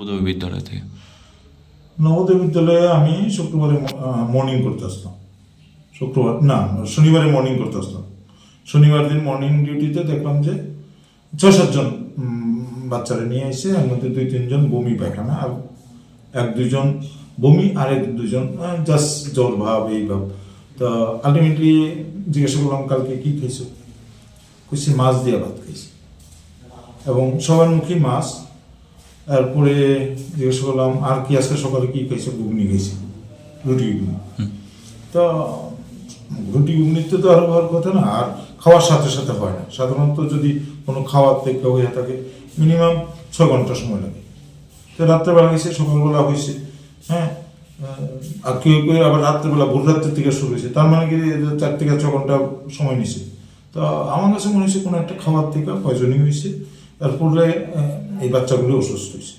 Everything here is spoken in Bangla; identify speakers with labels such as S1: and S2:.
S1: নবোদয় বিদ্যালয় থেকে?
S2: নবোদয় বিদ্যালয়ে আমি শুক্রবারে মর্নিং করতে আসতাম। শনিবারে মর্নিং করতে আসতাম। শনিবার দিন মর্নিং ডিউটিতে দেখলাম যে 6-7 জন বাচ্চারা নিয়ে এসে, এর মধ্যে 2-3 জন বমি পায়খানা, আর 1-2 জন বমি, আর 1-2 জন জাস্ট জ্বর ভাব, এই ভাব। তো আলটিমেটলি জিজ্ঞাসা করলাম কালকে কি খাইছো, কইছি মাছ দিয়ে ভাত খাইছি, এবং সবার মুখী মাছ। তারপরে জিজ্ঞাসা করলাম আর কি আজকে সকালে কি খাইছো, ঘুগনি খাইছি, রুটি ঘুগনি। তো রুটি ঘুগনিতে তো আরো হওয়ার কথা না, আর খাওয়ার সাথে সাথে হয় না। সাধারণত যদি কোনো খাওয়ার থেকে হয়ে থাকে মিনিমাম 6 ঘন্টা সময় লাগে। তো রাত্রেবেলা গেছে, সকালবেলা হয়েছে, হ্যাঁ, আর কেউ কেউ আবার রাত্রেবেলা ভোর রাত্রের থেকে শুরু হয়েছে, তার মানে কি 4 থেকে 6 ঘন্টা সময় নিছে। তো আমার কাছে মনে হয়েছে কোনো একটা খাওয়ার থেকে পয়জনিং হয়েছে, তারপরে এই বাচ্চাগুলি অসুস্থ হয়েছে।